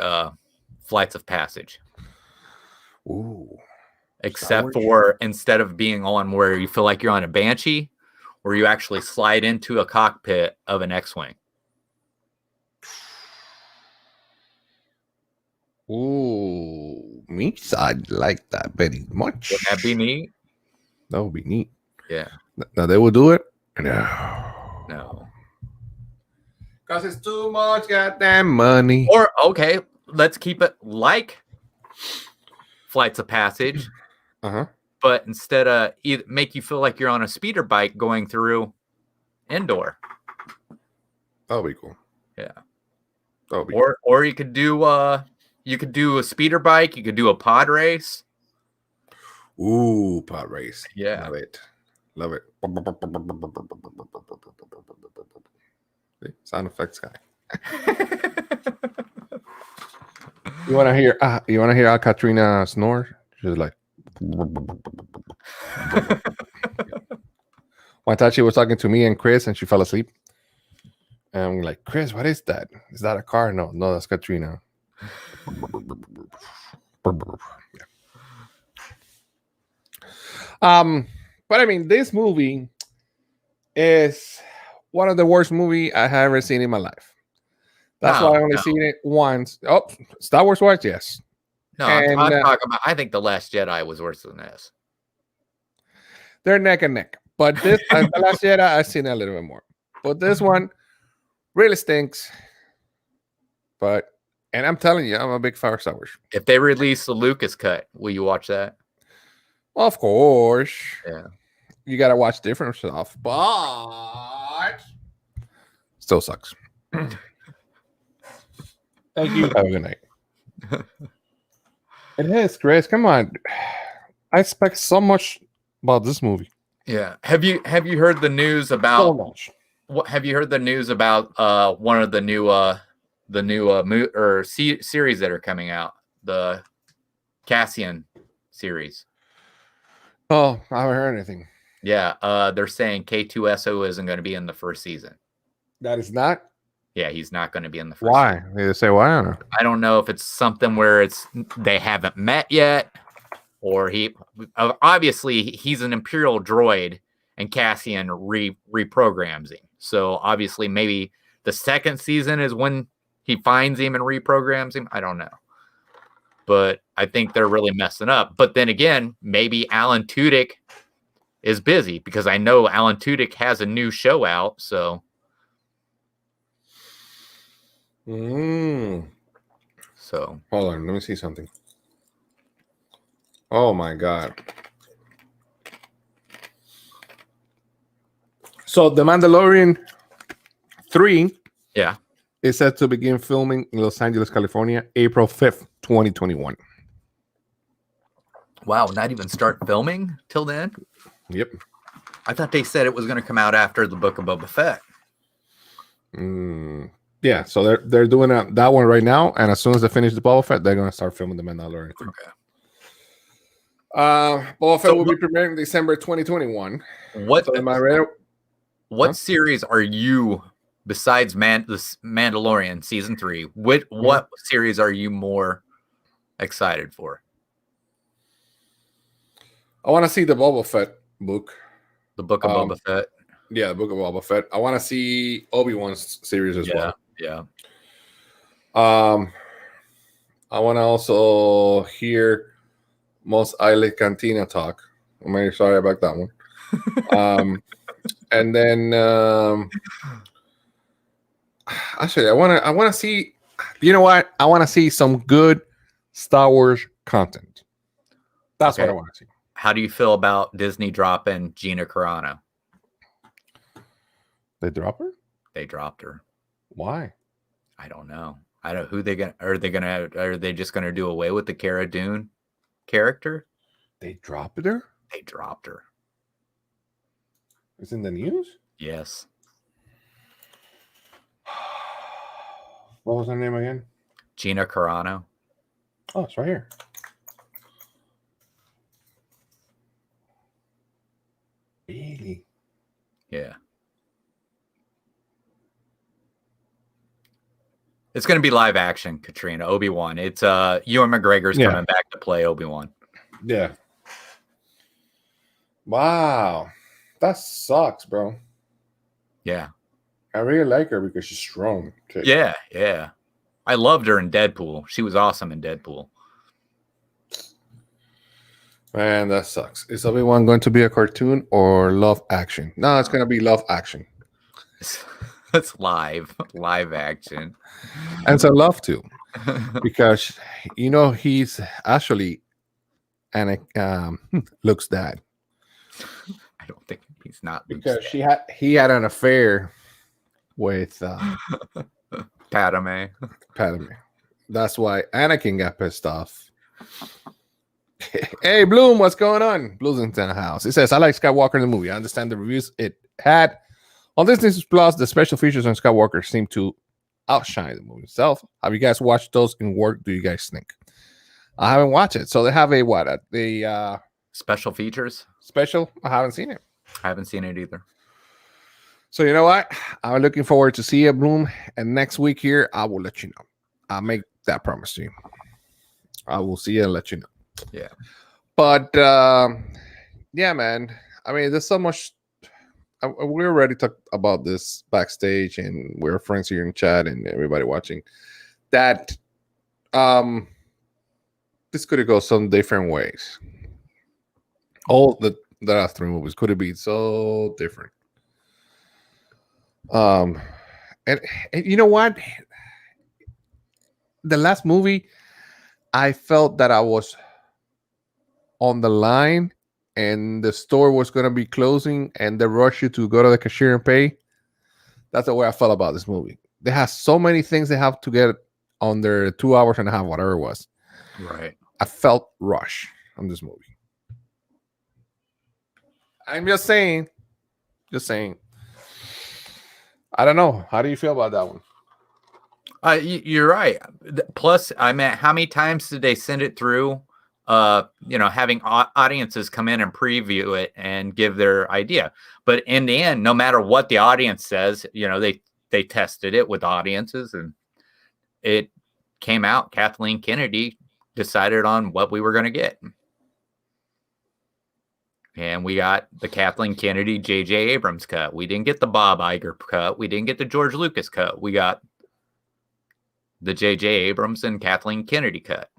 Flights of Passage. Ooh. Except for instead of being on where you feel like you're on a Banshee, where you actually slide into a cockpit of an X-Wing. Ooh, me, I'd like that very much. Wouldn't that be neat? That would be neat. Yeah. Now they will do it? No. Because it's too much goddamn money. Or, okay, let's keep it like Flights of Passage. Uh-huh. But instead of make you feel like you're on a speeder bike going through Endor. That'll be cool. Yeah. That'll be or you could do a speeder bike, you could do a pod race. Ooh, pod race. Yeah. Love it. Love it. See? Sound effects guy. You wanna hear how Katrina snores? She's like one time she was talking to me and Chris and she fell asleep. And I'm like, Chris, what is that? Is that a car? No, that's Katrina. But I mean, this movie is one of the worst movie I have ever seen in my life. That's why I only seen it once. Oh, Star Wars wise, yes. No, I'm talking about. I think The Last Jedi was worse than this. They're neck and neck, but this The Last Jedi I've seen a little bit more. But this one really stinks. And I'm telling you, I'm a big fan of Star Wars. If they release the Lucas cut, will you watch that? Of course. Yeah. You gotta watch different stuff, but still sucks. Thank you. Have a good night. It is, Chris. Come on. I expect so much about this movie. Yeah. Have you heard the news about so much? What have you heard the news about one of the new series that are coming out, the Cassian series? Oh, I haven't heard anything. Yeah, they're saying K2SO isn't going to be in the first season. That is not? Yeah, he's not going to be in the first Why? season. They say why? I don't know if it's something where they haven't met yet, or obviously he's an Imperial droid and Cassian reprograms him. So obviously maybe the second season is when he finds him and reprograms him. I don't know. But I think they're really messing up. But then again, maybe Alan Tudyk is busy because I know Alan Tudyk has a new show out. So. So. Hold on. Let me see something. Oh, my God. So The Mandalorian 3 is set to begin filming in Los Angeles, California, April 5th, 2021. Wow, not even start filming till then? Yep. I thought they said it was going to come out after the Book of Boba Fett. Yeah, so they're doing that one right now, and as soon as they finish the Boba Fett, they're going to start filming The Mandalorian 3. Okay. Boba Fett will be premiering December 2021. What series are you, besides the Mandalorian season 3? What series are you more excited for? I want to see the Boba Fett book. The Book of Boba Fett. Yeah, the Book of Boba Fett. I want to see Obi-Wan's series as well. Yeah. I want to also hear Mos Eisley Cantina talk. I'm very sorry about that one. And then actually, I want to see. You know what? I want to see some good Star Wars content. That's what I want to see. How do you feel about Disney dropping Gina Carano? They drop her? They dropped her. Why? I don't know. I don't. Are they just gonna do away with the Cara Dune character? They dropped her? They dropped her. It's in the news? Yes. What was her name again? Gina Carano. Oh, it's right here. Really? Yeah. It's going to be live action, Katrina. Obi-Wan. It's Ewan McGregor's coming back to play Obi-Wan. Yeah. Wow. That sucks, bro. Yeah. I really like her because she's strong. Too. Yeah, yeah. I loved her in Deadpool. She was awesome in Deadpool. Man, that sucks. Is Obi-Wan going to be a cartoon or live action? No, it's going to be live action. It's live action. And so love to. Because, he's actually Luke's dad. I don't think he's not. Because he had an affair with Padme. That's why Anakin got pissed off. Hey, Bloom, what's going on? Bloom's in the house. It says, I like Skywalker in the movie. I understand the reviews it had. On Disney Plus, the special features on Skywalker seem to outshine the movie itself. Have you guys watched those in work? Do you guys think? I haven't watched it. So they have the special features? Special? I haven't seen it. I haven't seen it either. So you know what? I'm looking forward to see it, Bloom. And next week here, I will let you know. I'll make that promise to you. I will see you and let you know. Yeah. But yeah, man. I mean, there's so much. We already talked about this backstage, and we're friends here in chat and everybody watching. That this could have gone some different ways. All the last three movies could have been so different. And you know what? The last movie, I felt that I was on the line and the store was going to be closing and they rush you to go to the cashier and pay. That's the way I felt about this movie. They have so many things they have to get on their 2 hours and a half, whatever it was. Right. I felt rush on this movie. I'm just saying. I don't know. How do you feel about that one? You're right. Plus, I mean, how many times did they send it through? Having audiences come in and preview it and give their idea. But in the end, no matter what the audience says, they tested it with audiences and it came out. Kathleen Kennedy decided on what we were going to get. And we got the Kathleen Kennedy, J.J. Abrams cut. We didn't get the Bob Iger cut. We didn't get the George Lucas cut. We got the J.J. Abrams and Kathleen Kennedy cut.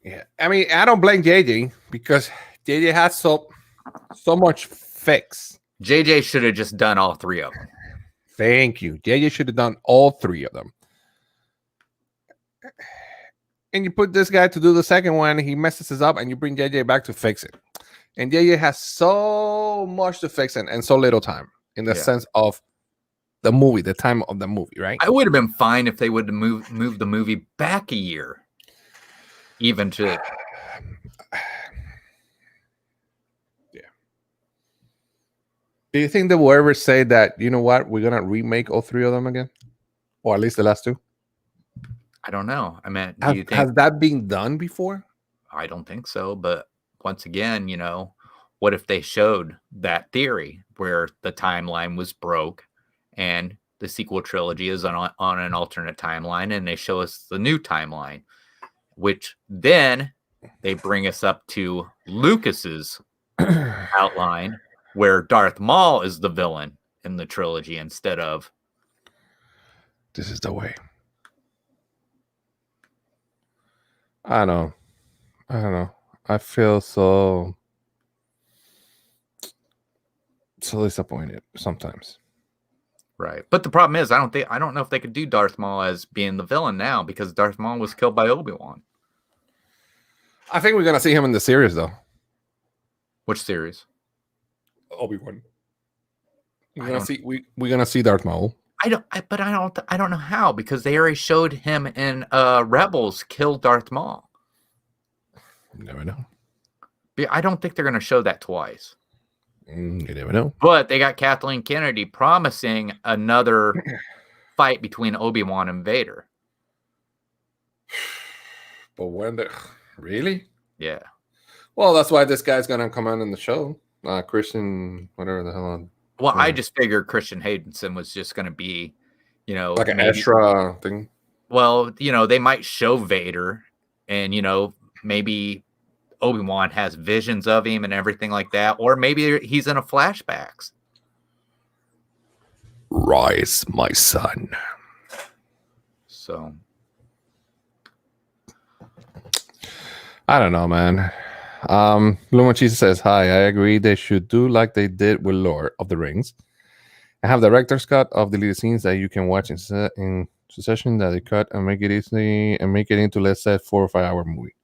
Yeah, I mean, I don't blame JJ because JJ has so much fix. JJ should have just done all three of them. Thank you. JJ should have done all three of them. And you put this guy to do the second one, he messes it up, and you bring JJ back to fix it. And JJ has so much to fix and so little time in the sense of the movie, the time of the movie, right? I would have been fine if they would have moved the movie back a year. Even to yeah. Do you think they will ever say that, you know what, we're gonna remake all three of them again? Or at least the last two? I don't know. I mean, has that been done before? I don't think so. But once again, what if they showed that theory where the timeline was broke and the sequel trilogy is on an alternate timeline and they show us the new timeline? Which then they bring us up to Lucas's outline where Darth Maul is the villain in the trilogy instead of this is the way. I don't know. I feel so disappointed sometimes. Right. But the problem is I don't know if they could do Darth Maul as being the villain now because Darth Maul was killed by Obi-Wan. I think we're gonna see him in the series though. Which series? Obi-Wan. We're gonna see Darth Maul. I don't know how because they already showed him in Rebels kill Darth Maul. You never know. I don't think they're going to show that twice. You never know. But they got Kathleen Kennedy promising another fight between Obi-Wan and Vader. But when really? Yeah. Well, that's why this guy's gonna come on in the show. Christian, whatever the hell. Well, I just figured Christian Haydenson was just going to be, like an extra thing. Well, they might show Vader, and maybe Obi-Wan has visions of him and everything like that, or maybe he's in a flashbacks. Rise, my son. So I don't know, man. Lumachisa says, hi, I agree they should do like they did with Lord of the Rings and have the director's cut of deleted scenes that you can watch in succession that they cut and make it easy and make it into, let's say, 4 or 5 hour movie.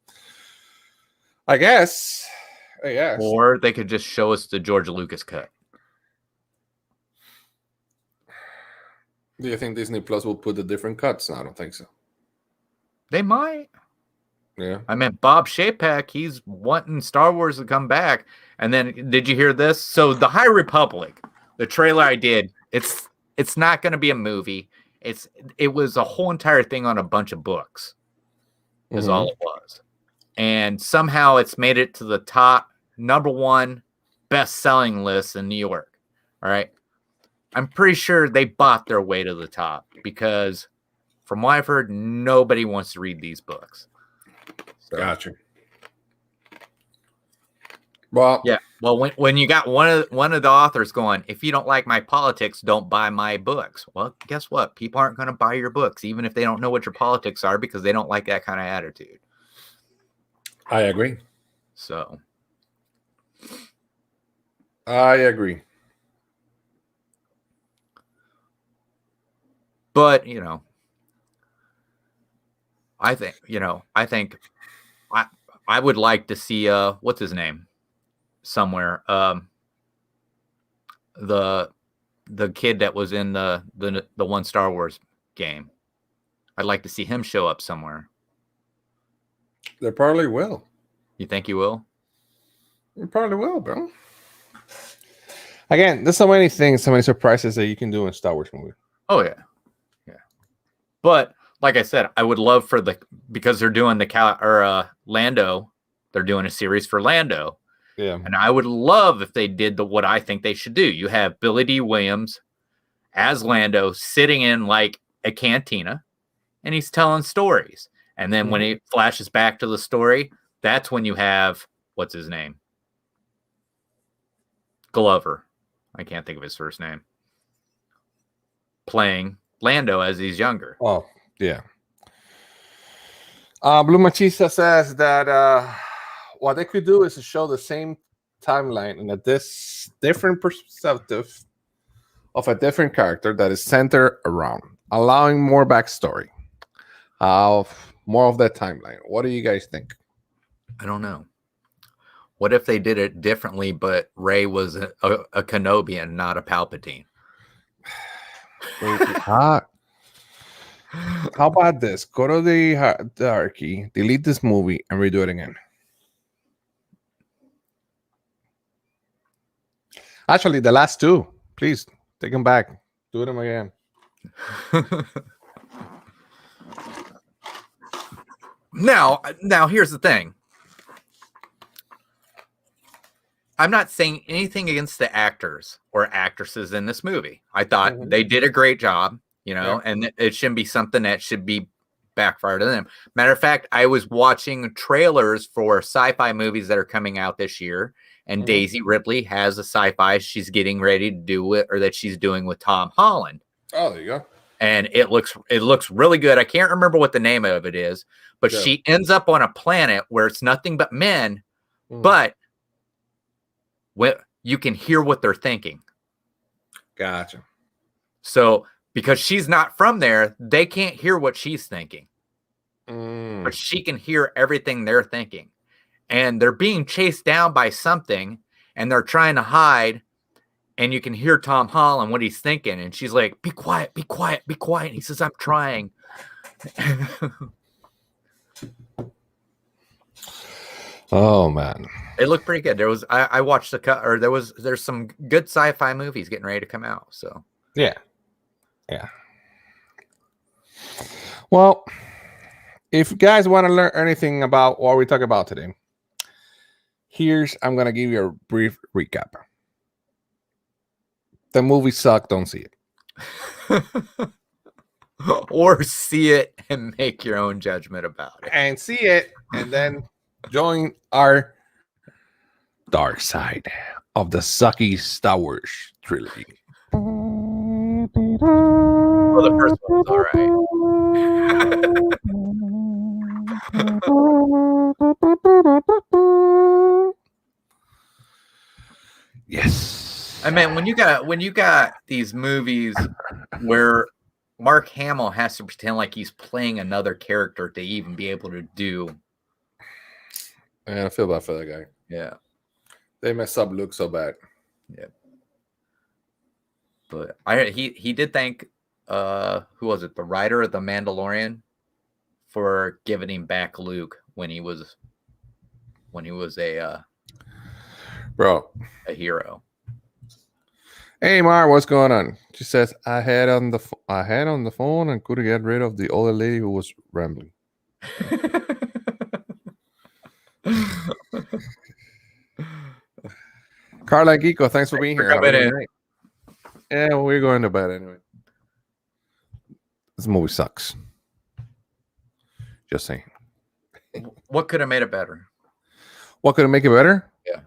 I guess. Or they could just show us the George Lucas cut. Do you think Disney Plus will put the different cuts? No, I don't think so. They might. Yeah. I mean, Bob Chapek, he's wanting Star Wars to come back. And then, did you hear this? So, the High Republic, the trailer I did, it's not going to be a movie. It was a whole entire thing on a bunch of books. Is all it was. And somehow it's made it to the top #1 best-selling list in New York. All right. I'm pretty sure they bought their way to the top because, from what I've heard, nobody wants to read these books. So, gotcha. Well, yeah. Well, when you got one of the authors going, if you don't like my politics, don't buy my books. Well, guess what? People aren't going to buy your books, even if they don't know what your politics are, because they don't like that kind of attitude. I agree. So, I agree. But I would like to see what's his name somewhere. The kid that was in the one Star Wars game. I'd like to see him show up somewhere. They probably will. You think he will? They probably will, bro. Again, there's so many things, so many surprises that you can do in Star Wars movie. Oh yeah. But like I said, I would love because they're doing Lando, they're doing a series for Lando. Yeah. And I would love if they did what I think they should do. You have Billy D. Williams as Lando sitting in like a cantina and he's telling stories. And then when he flashes back to the story, that's when you have, what's his name? Glover. I can't think of his first name. Playing Lando as he's younger. Oh, yeah. Blue Machista says that what they could do is to show the same timeline in this different perspective of a different character that is centered around, allowing more backstory of more of that timeline. What do you guys think? I don't know. What if they did it differently, but Rey was a Kenobi and not a Palpatine? How about this? Go to the hierarchy, delete this movie, and redo it again. Actually, the last two, please take them back. Do them again. Now, here's the thing. I'm not saying anything against the actors or actresses in this movie. I thought they did a great job, and it shouldn't be something that should be backfired to them. Matter of fact, I was watching trailers for sci-fi movies that are coming out this year, and Daisy Ridley has a sci-fi she's getting ready to do it, or that she's doing with Tom Holland. Oh, there you go. And it looks really good. I can't remember what the name of it is, but she ends up on a planet where it's nothing but men, but you can hear what they're thinking. Gotcha. So because she's not from there, they can't hear what she's thinking. But she can hear everything they're thinking. And they're being chased down by something, and they're trying to hide. And you can hear Tom Holland, what he's thinking. And she's like, be quiet, be quiet, be quiet. And he says, I'm trying. Oh man. It looked pretty good. I watched the cut, or there's some good sci-fi movies getting ready to come out. So Yeah. Well, if you guys want to learn anything about what we talk about today, I'm gonna give you a brief recap. The movie sucked. Don't see it. Or see it and make your own judgment about it. And see it, and then join our dark side of the sucky Star Wars trilogy. Well, the first one's all right. Yes. I mean, when you got these movies where Mark Hamill has to pretend like he's playing another character to even be able to do. Yeah, I feel bad for that guy. Yeah. They messed up Luke so bad. Yeah. But he did thank who was it? The writer of The Mandalorian for giving him back Luke when he was a hero. Hey Mar, what's going on? She says I had on the phone and couldn't get rid of the older lady who was rambling. Carla Geeko, thanks for being here. Yeah, we're going to bed anyway. This movie sucks. Just saying. What could have made it better? What could make it better? Yeah.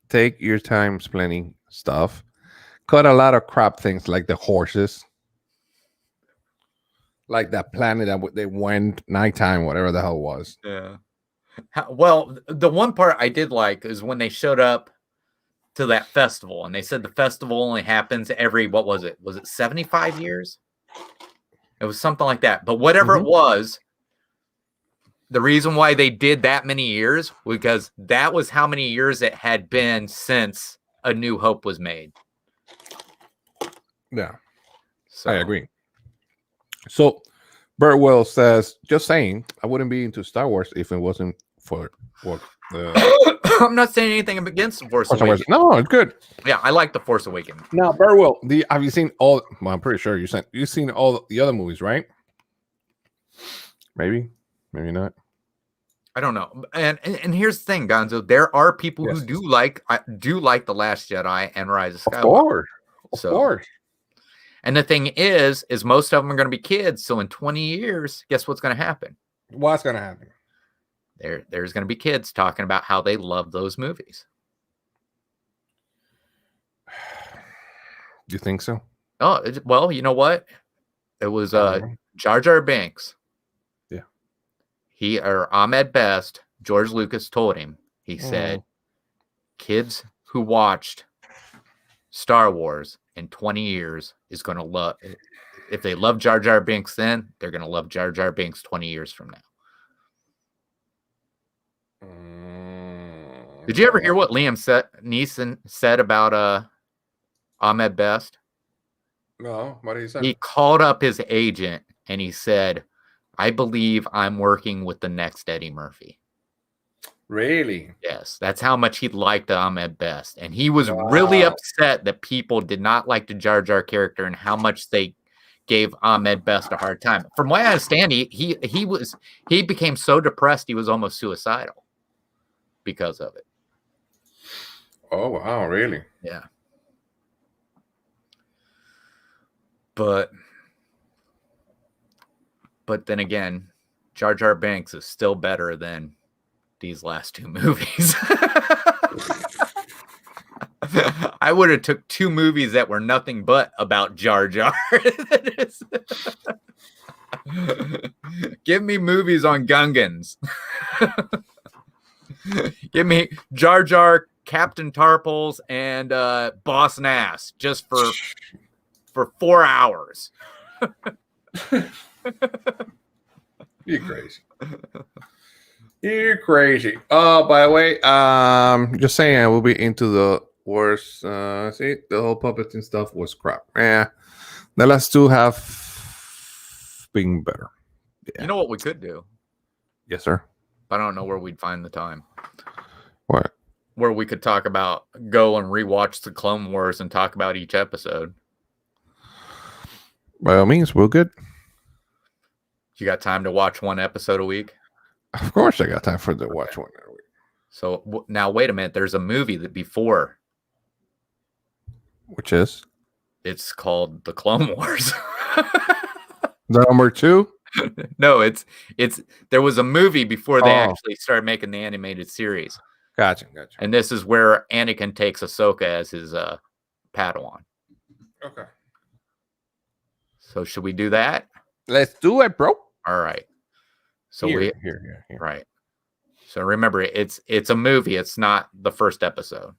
Take your time explaining stuff. Cut a lot of crap things like the horses. Like that planet that they went nighttime, whatever the hell it was. Yeah. Well, the one part I did like is when they showed up to that festival and they said the festival only happens every, what was it? Was it 75 years? It was something like that. But whatever it was, the reason why they did that many years was because that was how many years it had been since A New Hope was made. Yeah. So I agree. So Bert Will says, just saying, I wouldn't be into Star Wars if it wasn't for what I'm not saying anything against the Force Awakens. No, it's good. Yeah, I like the Force Awakens. Now, Bert Will, have you seen all? Well, I'm pretty sure you've seen all the other movies, right? Maybe not. I don't know. And here's the thing, Gonzo. There are people who do like The Last Jedi and Rise of Skywalker. Of course. And the thing is most of them are going to be kids. So in 20 years, guess what's going to happen? What's going to happen? There's going to be kids talking about how they love those movies. You think so? Oh, well, you know what? It was Jar Jar Binks. Yeah. Ahmed Best, George Lucas told him, he said, kids who watched Star Wars in 20 years is going to love, if they love Jar Jar Binks then, they're going to love Jar Jar Binks 20 years from now. Did you ever hear what Liam Neeson said about Ahmed Best? No, what did he say? He called up his agent and he said, I believe I'm working with the next Eddie Murphy. Really? Yes, that's how much he liked Ahmed Best. And he was really upset that people did not like the Jar Jar character and how much they gave Ahmed Best a hard time. From what I understand, he became so depressed he was almost suicidal because of it. Oh, wow, really? Yeah. But then again, Jar Jar Binks is still better than these last two movies. I would have took two movies that were nothing but about Jar Jar. Give me movies on Gungans. Give me Jar Jar, Captain Tarpals, and Boss Nass just for 4 hours. You're crazy. You're crazy. Oh, by the way, just saying, I will be into the worst. See, the whole puppeting stuff was crap. Yeah, the last two have been better. Yeah. You know what we could do? Yes, sir. I don't know where we'd find the time. What? Where we could go and rewatch the Clone Wars and talk about each episode. By all means, we're good. You got time to watch one episode a week? Of course, I got time for the watch one a week. So now, wait a minute. There's a movie that before. Which is? It's called The Clone Wars. The number 2? No, it's there was a movie before they actually started making the animated series. Gotcha. And this is where Anakin takes Ahsoka as his Padawan. Okay. So should we do that? Let's do it, bro. All right. So here. Right. So remember, it's a movie. It's not the first episode.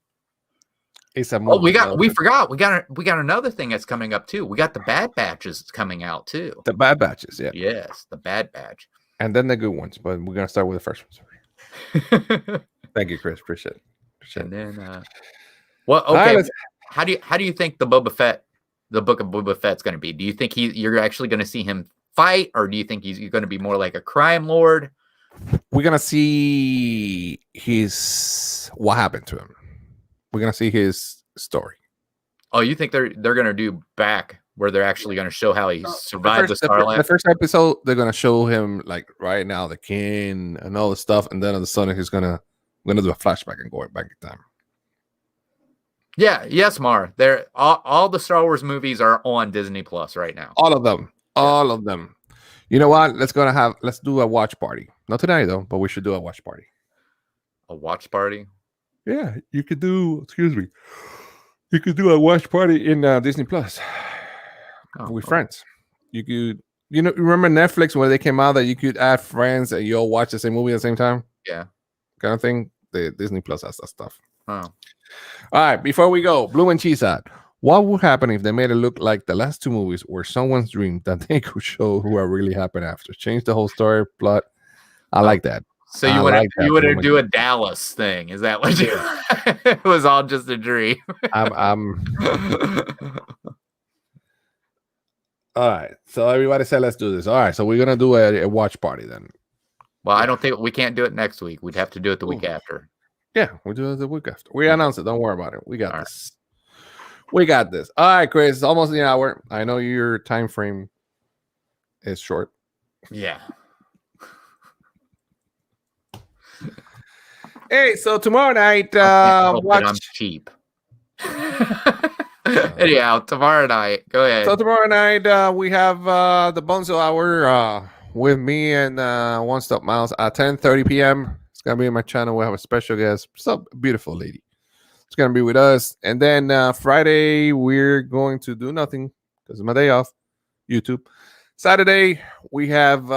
It's a movie. Oh, we forgot. We got another thing that's coming up too. We got the Bad Batches coming out too. The Bad Batches, yeah. Yes, the Bad Batch. And then the good ones, but we're gonna start with the first ones. Thank you, Chris. Appreciate it. And then, well, okay. Right, how do you think the Book of Boba Fett's going to be? Do you think you're actually going to see him fight, or do you think he's going to be more like a crime lord? We're gonna see what happened to him. We're gonna see his story. Oh, you think they're going to do back where they're actually going to show how he survived the Starlight? The first episode, they're going to show him like right now the king and all the stuff, and then on the sudden he's gonna do a flashback and going back in time. Yeah, yes, Mar. They're all the Star Wars movies are on Disney Plus right now. All of them. You know what? Let's do a watch party. Not tonight though, but we should do a watch party. A watch party? Yeah, you could do. Excuse me. You could do a watch party in Disney Plus with friends. You could, remember Netflix when they came out that you could add friends and you all watch the same movie at the same time? Yeah. Kind of thing. The Disney Plus has that stuff. Oh. All right, before we go, Blue and Cheese Hat. What would happen if they made it look like the last 2 movies were someone's dream that they could show who are really happened after? Change the whole story, plot. I like that. So you would do a Dallas thing? Is that what you? It was all just a dream. I'm All right. So everybody said, let's do this. All right. So we're gonna do a watch party then. Well, I don't think we can't do it next week. We'd have to do it the week after. Yeah, we do it the week after. We announce it. Don't worry about it. We got this. We got this. All right, Chris. It's almost an hour. I know your time frame is short. Yeah. Hey, so tomorrow night, watch. I'm cheap. Anyhow, tomorrow night. Go ahead. So tomorrow night, we have the Gonzo Hour with me and One Stop Miles at 10:30 p.m. It's gonna be in my channel. We have a special guest, some beautiful lady. It's gonna be with us, and then Friday we're going to do nothing because it's my day off. YouTube. Saturday we have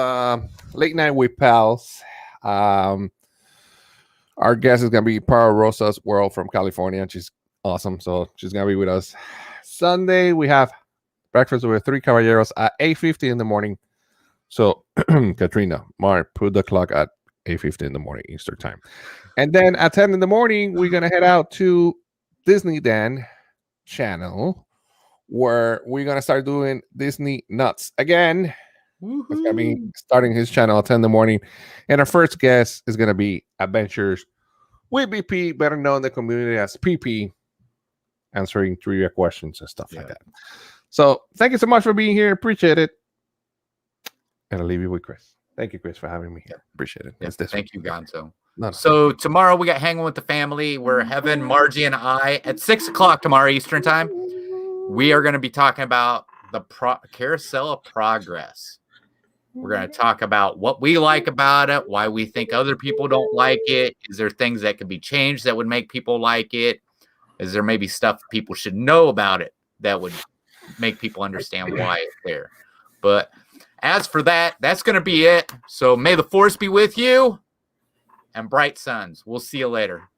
late night with pals. Our guest is gonna be Para Rosa's World from California, and she's awesome. So she's gonna be with us. Sunday we have breakfast with 3 Caballeros at 8:50 in the morning. So Katrina, Mark, put the clock at 8:50 in the morning Eastern time. And then at 10 in the morning, we're going to head out to Disney Dan channel where we're going to start doing Disney Nuts again. It's going to be starting his channel at 10 in the morning. And our first guest is going to be Adventures with BP, better known in the community as PP, answering trivia questions and stuff like that. So thank you so much for being here. Appreciate it. And I'll leave you with Chris. Thank you, Chris, for having me here. Appreciate it. Yeah, thank you, Gonzo. No. So tomorrow we got Hanging with the Family. We're Heaven, Margie, and I at 6 o'clock tomorrow Eastern time. We are going to be talking about the Carousel of Progress. We're going to talk about what we like about it, why we think other people don't like it. Is there things that could be changed that would make people like it? Is there maybe stuff people should know about it that would make people understand why it's there? But as for that, that's going to be it. So may the force be with you and bright suns. We'll see you later.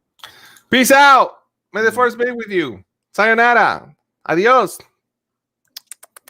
Peace out. May the force be with you. Sayonara. Adios.